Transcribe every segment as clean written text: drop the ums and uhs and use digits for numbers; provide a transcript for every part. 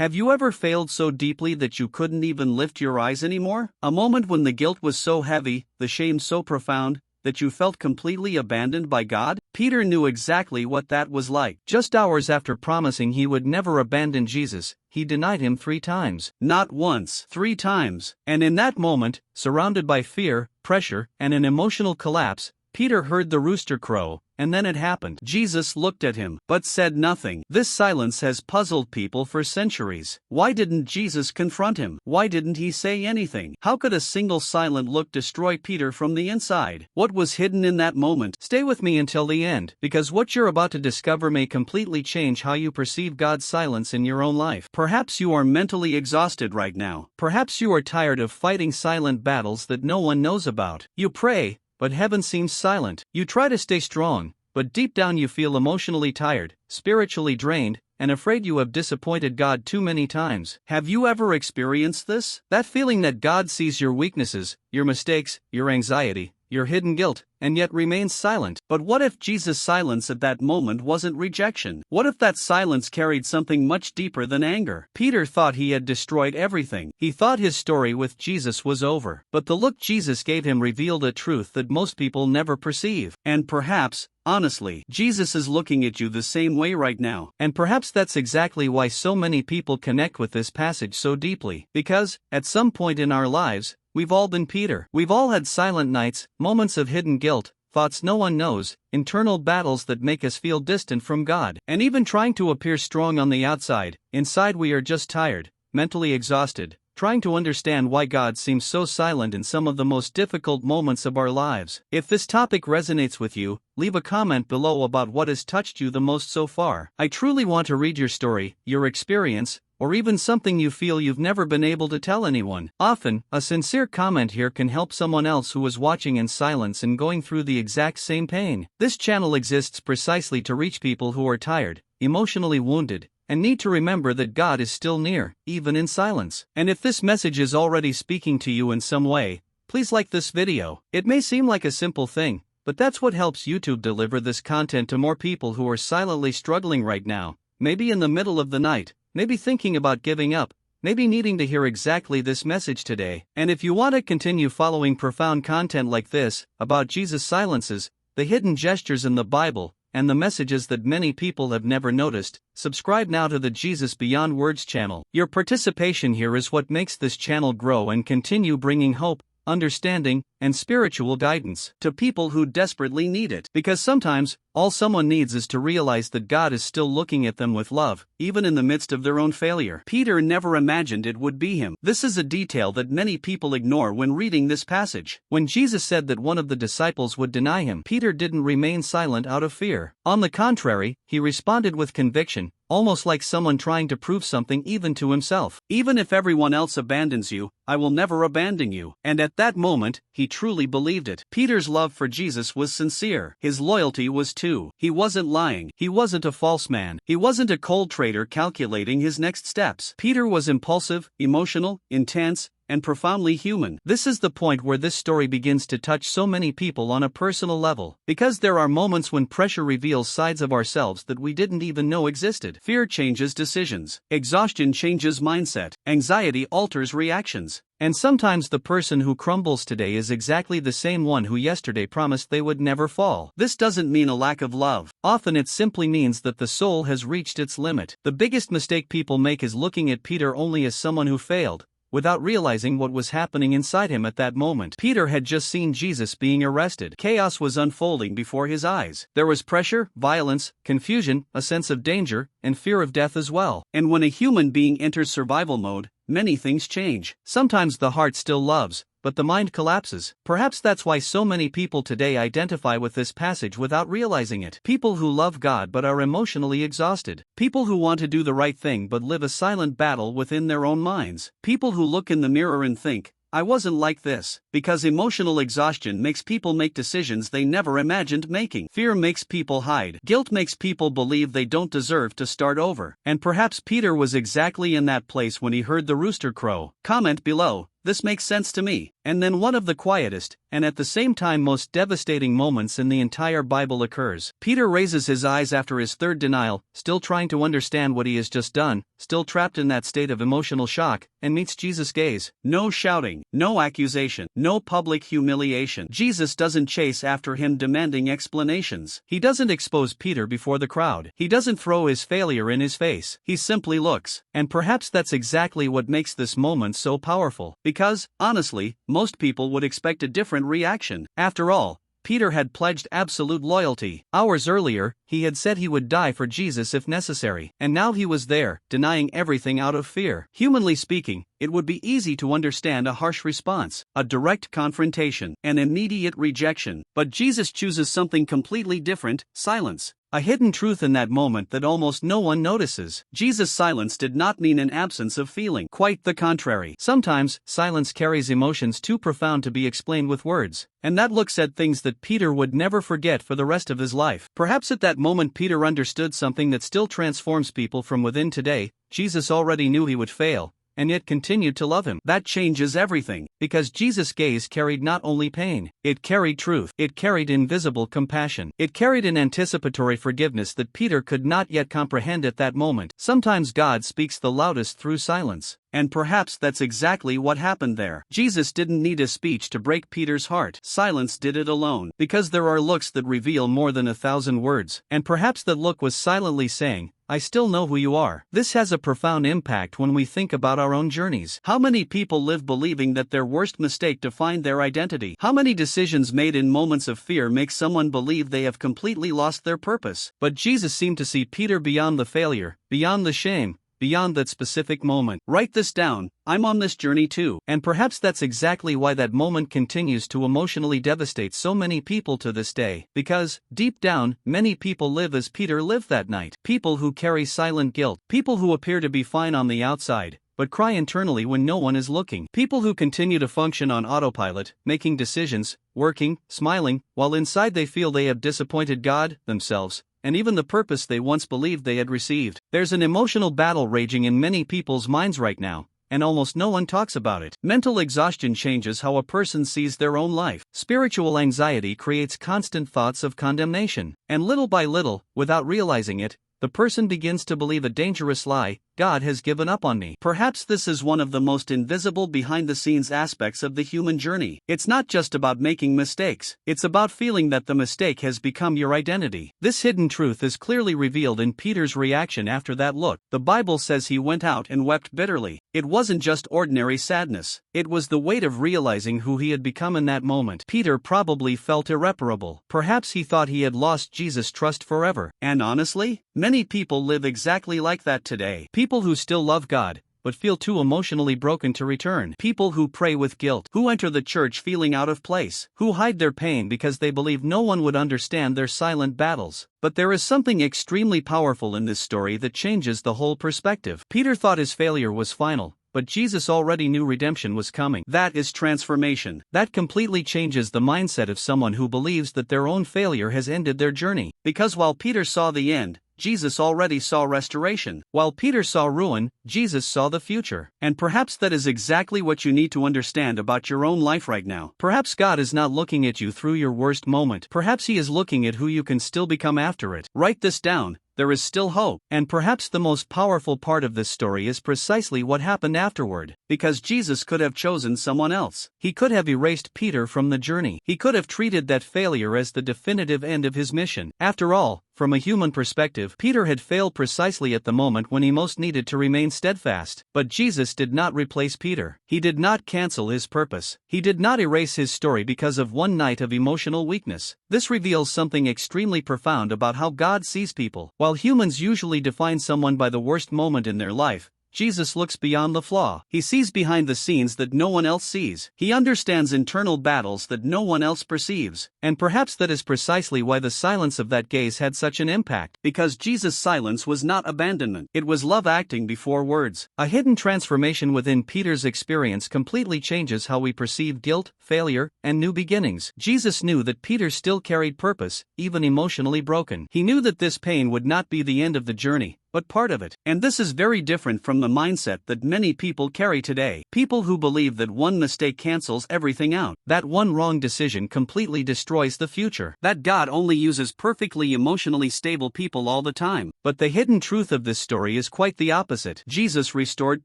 Have you ever failed so deeply that you couldn't even lift your eyes anymore? A moment when the guilt was so heavy, the shame so profound, that you felt completely abandoned by God? Peter knew exactly what that was like. Just hours after promising he would never abandon Jesus, he denied him 3 times. Not once, 3 times. And in that moment, surrounded by fear, pressure, and an emotional collapse, Peter heard the rooster crow, and then it happened. Jesus looked at him, but said nothing. This silence has puzzled people for centuries. Why didn't Jesus confront him? Why didn't he say anything? How could a single silent look destroy Peter from the inside? What was hidden in that moment? Stay with me until the end, because what you're about to discover may completely change how you perceive God's silence in your own life. Perhaps you are mentally exhausted right now. Perhaps you are tired of fighting silent battles that no one knows about. You pray, but heaven seems silent. You try to stay strong, but deep down you feel emotionally tired, spiritually drained, and afraid you have disappointed God too many times. Have you ever experienced this? That feeling that God sees your weaknesses, your mistakes, your anxiety, your hidden guilt, and yet remains silent. But what if Jesus' silence at that moment wasn't rejection? What if that silence carried something much deeper than anger? Peter thought he had destroyed everything. He thought his story with Jesus was over. But the look Jesus gave him revealed a truth that most people never perceive. And perhaps, honestly, Jesus is looking at you the same way right now. And perhaps that's exactly why so many people connect with this passage so deeply. Because, at some point in our lives, we've all been Peter. We've all had silent nights, moments of hidden guilt, thoughts no one knows, internal battles that make us feel distant from God. And even trying to appear strong on the outside, inside we are just tired, mentally exhausted, trying to understand why God seems so silent in some of the most difficult moments of our lives. If this topic resonates with you, leave a comment below about what has touched you the most so far. I truly want to read your story, your experience, or even something you feel you've never been able to tell anyone. Often, a sincere comment here can help someone else who is watching in silence and going through the exact same pain. This channel exists precisely to reach people who are tired, emotionally wounded, and need to remember that God is still near, even in silence. And if this message is already speaking to you in some way, please like this video. It may seem like a simple thing, but that's what helps YouTube deliver this content to more people who are silently struggling right now, maybe in the middle of the night, maybe thinking about giving up, maybe needing to hear exactly this message today. And if you want to continue following profound content like this, about Jesus' silences, the hidden gestures in the Bible, and the messages that many people have never noticed, subscribe now to the Jesus Beyond Words channel. Your participation here is what makes this channel grow and continue bringing hope, understanding, and spiritual guidance to people who desperately need it. Because sometimes, all someone needs is to realize that God is still looking at them with love, even in the midst of their own failure. Peter never imagined it would be him. This is a detail that many people ignore when reading this passage. When Jesus said that one of the disciples would deny him, Peter didn't remain silent out of fear. On the contrary, he responded with conviction, almost like someone trying to prove something even to himself. Even if everyone else abandons you, I will never abandon you. And at that moment, he truly believed it. Peter's love for Jesus was sincere. His loyalty was too. He wasn't lying. He wasn't a false man. He wasn't a cold traitor calculating his next steps. Peter was impulsive, emotional, intense, and profoundly human. This is the point where this story begins to touch so many people on a personal level. Because there are moments when pressure reveals sides of ourselves that we didn't even know existed. Fear changes decisions. Exhaustion changes mindset. Anxiety alters reactions. And sometimes the person who crumbles today is exactly the same one who yesterday promised they would never fall. This doesn't mean a lack of love. Often it simply means that the soul has reached its limit. The biggest mistake people make is looking at Peter only as someone who failed, without realizing what was happening inside him at that moment. Peter had just seen Jesus being arrested. Chaos was unfolding before his eyes. There was pressure, violence, confusion, a sense of danger, and fear of death as well. And when a human being enters survival mode, many things change. Sometimes the heart still loves, but the mind collapses. Perhaps that's why so many people today identify with this passage without realizing it. People who love God but are emotionally exhausted. People who want to do the right thing but live a silent battle within their own minds. People who look in the mirror and think, I wasn't like this. Because emotional exhaustion makes people make decisions they never imagined making. Fear makes people hide. Guilt makes people believe they don't deserve to start over. And perhaps Peter was exactly in that place when he heard the rooster crow. Comment below, this makes sense to me. And then one of the quietest, and at the same time most devastating moments in the entire Bible occurs. Peter raises his eyes after his third denial, still trying to understand what he has just done, still trapped in that state of emotional shock, and meets Jesus' gaze. No shouting, no accusation, no public humiliation. Jesus doesn't chase after him demanding explanations. He doesn't expose Peter before the crowd. He doesn't throw his failure in his face. He simply looks. And perhaps that's exactly what makes this moment so powerful. Because, honestly, most people would expect a different reaction. After all, Peter had pledged absolute loyalty. Hours earlier, he had said he would die for Jesus if necessary. And now he was there, denying everything out of fear. Humanly speaking, it would be easy to understand a harsh response, a direct confrontation, an immediate rejection. But Jesus chooses something completely different: silence. A hidden truth in that moment that almost no one notices. Jesus' silence did not mean an absence of feeling. Quite the contrary. Sometimes, silence carries emotions too profound to be explained with words. And that look said things that Peter would never forget for the rest of his life. Perhaps at that moment Peter understood something that still transforms people from within today. Jesus already knew he would fail, and yet continued to love him. That changes everything, because Jesus' gaze carried not only pain, it carried truth, it carried invisible compassion, it carried an anticipatory forgiveness that Peter could not yet comprehend at that moment. Sometimes God speaks the loudest through silence. And perhaps that's exactly what happened there. Jesus didn't need a speech to break Peter's heart. Silence did it alone. Because there are looks that reveal more than 1,000 words. And perhaps that look was silently saying, "I still know who you are." This has a profound impact when we think about our own journeys. How many people live believing that their worst mistake defined their identity? How many decisions made in moments of fear make someone believe they have completely lost their purpose? But Jesus seemed to see Peter beyond the failure, beyond the shame, beyond that specific moment. Write this down: I'm on this journey too. And perhaps that's exactly why that moment continues to emotionally devastate so many people to this day. Because, deep down, many people live as Peter lived that night. People who carry silent guilt. People who appear to be fine on the outside, but cry internally when no one is looking. People who continue to function on autopilot, making decisions, working, smiling, while inside they feel they have disappointed God, themselves, and even the purpose they once believed they had received. There's an emotional battle raging in many people's minds right now, and almost no one talks about it. Mental exhaustion changes how a person sees their own life. Spiritual anxiety creates constant thoughts of condemnation, and little by little, without realizing it, the person begins to believe a dangerous lie: God has given up on me. Perhaps this is one of the most invisible behind-the-scenes aspects of the human journey. It's not just about making mistakes. It's about feeling that the mistake has become your identity. This hidden truth is clearly revealed in Peter's reaction after that look. The Bible says he went out and wept bitterly. It wasn't just ordinary sadness. It was the weight of realizing who he had become in that moment. Peter probably felt irreparable. Perhaps he thought he had lost Jesus' trust forever. And honestly, many people live exactly like that today. People who still love God, but feel too emotionally broken to return. People who pray with guilt, who enter the church feeling out of place, who hide their pain because they believe no one would understand their silent battles. But there is something extremely powerful in this story that changes the whole perspective. Peter thought his failure was final, but Jesus already knew redemption was coming. That is transformation. That completely changes the mindset of someone who believes that their own failure has ended their journey. Because while Peter saw the end, Jesus already saw restoration. While Peter saw ruin, Jesus saw the future. And perhaps that is exactly what you need to understand about your own life right now. Perhaps God is not looking at you through your worst moment. Perhaps He is looking at who you can still become after it. Write this down: there is still hope. And perhaps the most powerful part of this story is precisely what happened afterward. Because Jesus could have chosen someone else. He could have erased Peter from the journey. He could have treated that failure as the definitive end of his mission. After all, from a human perspective, Peter had failed precisely at the moment when he most needed to remain steadfast. But Jesus did not replace Peter. He did not cancel his purpose. He did not erase his story because of one night of emotional weakness. This reveals something extremely profound about how God sees people. While humans usually define someone by the worst moment in their life, Jesus looks beyond the flaw. He sees behind the scenes that no one else sees. He understands internal battles that no one else perceives. And perhaps that is precisely why the silence of that gaze had such an impact. Because Jesus' silence was not abandonment. It was love acting before words. A hidden transformation within Peter's experience completely changes how we perceive guilt, failure, and new beginnings. Jesus knew that Peter still carried purpose, even emotionally broken. He knew that this pain would not be the end of the journey, but part of it. And this is very different from the mindset that many people carry today. People who believe that one mistake cancels everything out, that one wrong decision completely destroys the future, that God only uses perfectly emotionally stable people all the time. But the hidden truth of this story is quite the opposite. Jesus restored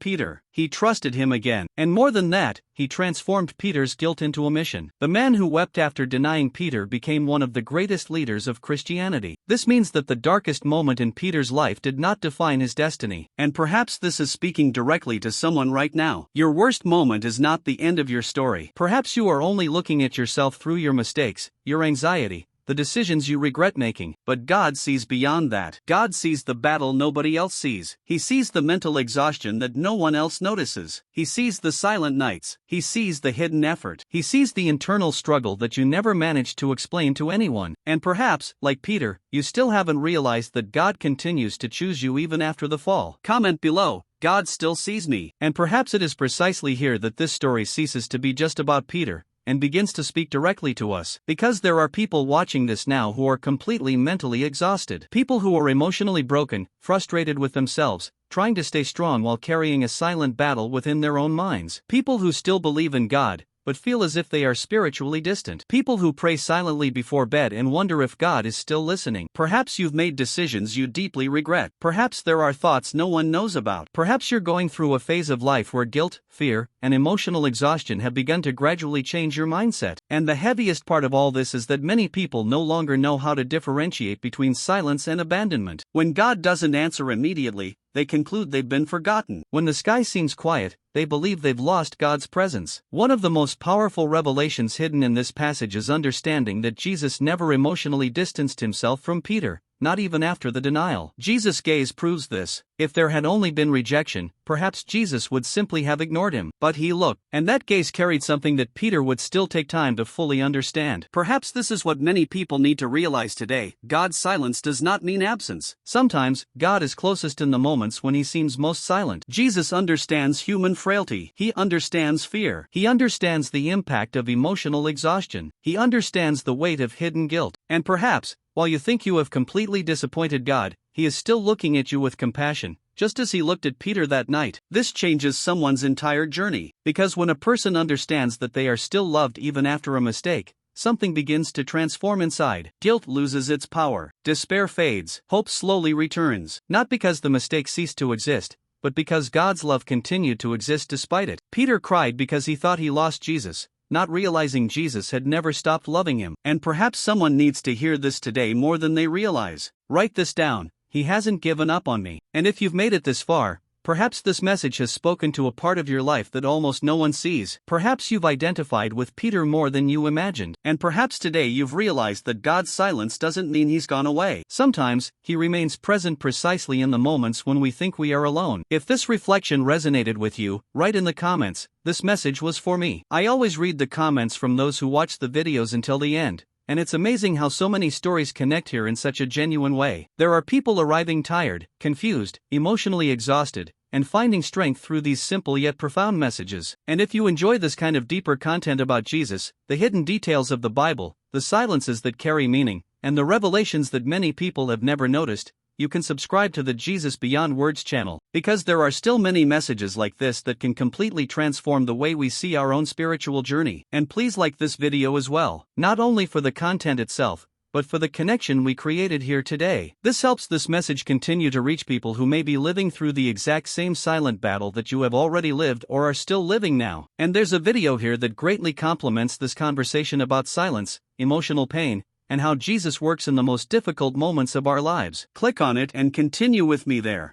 Peter. He trusted him again. And more than that, he transformed Peter's guilt into a mission. The man who wept after denying Peter became one of the greatest leaders of Christianity. This means that the darkest moment in Peter's life did not define his destiny. And perhaps this is speaking directly to someone right now. Your worst moment is not the end of your story. Perhaps you are only looking at yourself through your mistakes, your anxiety, the decisions you regret making, but God sees beyond that. God sees the battle nobody else sees. He sees the mental exhaustion that no one else notices. He sees the silent nights. He sees the hidden effort. He sees the internal struggle that you never managed to explain to anyone. And perhaps, like Peter, you still haven't realized that God continues to choose you even after the fall. Comment below, God still sees me. And perhaps it is precisely here that this story ceases to be just about Peter and begins to speak directly to us. Because there are people watching this now who are completely mentally exhausted. People who are emotionally broken, frustrated with themselves, trying to stay strong while carrying a silent battle within their own minds. People who still believe in God, but feel as if they are spiritually distant. People who pray silently before bed and wonder if God is still listening. Perhaps you've made decisions you deeply regret. Perhaps there are thoughts no one knows about. Perhaps you're going through a phase of life where guilt, fear, and emotional exhaustion have begun to gradually change your mindset. And the heaviest part of all this is that many people no longer know how to differentiate between silence and abandonment. When God doesn't answer immediately, they conclude they've been forgotten. When the sky seems quiet, they believe they've lost God's presence. One of the most powerful revelations hidden in this passage is understanding that Jesus never emotionally distanced himself from Peter, not even after the denial. Jesus' gaze proves this. If there had only been rejection, perhaps Jesus would simply have ignored him. But he looked, and that gaze carried something that Peter would still take time to fully understand. Perhaps this is what many people need to realize today. God's silence does not mean absence. Sometimes, God is closest in the moments when he seems most silent. Jesus understands human frailty. He understands fear. He understands the impact of emotional exhaustion. He understands the weight of hidden guilt. And perhaps, while you think you have completely disappointed God, he is still looking at you with compassion, just as he looked at Peter that night. This changes someone's entire journey, because when a person understands that they are still loved even after a mistake, something begins to transform inside. Guilt loses its power. Despair fades. Hope slowly returns. Not because the mistake ceased to exist, but because God's love continued to exist despite it. Peter cried because he thought he lost Jesus, not realizing Jesus had never stopped loving him. And perhaps someone needs to hear this today more than they realize. Write this down. He hasn't given up on me. And if you've made it this far, perhaps this message has spoken to a part of your life that almost no one sees. Perhaps you've identified with Peter more than you imagined. And perhaps today you've realized that God's silence doesn't mean he's gone away. Sometimes, he remains present precisely in the moments when we think we are alone. If this reflection resonated with you, write in the comments, "This message was for me." I always read the comments from those who watch the videos until the end. And it's amazing how so many stories connect here in such a genuine way. There are people arriving tired, confused, emotionally exhausted, and finding strength through these simple yet profound messages. And if you enjoy this kind of deeper content about Jesus, the hidden details of the Bible, the silences that carry meaning, and the revelations that many people have never noticed, you can subscribe to the Jesus Beyond Words channel, because there are still many messages like this that can completely transform the way we see our own spiritual journey. And please like this video as well, not only for the content itself, but for the connection we created here today. This helps this message continue to reach people who may be living through the exact same silent battle that you have already lived or are still living now. And there's a video here that greatly complements this conversation about silence, emotional pain, and how Jesus works in the most difficult moments of our lives. Click on it and continue with me there.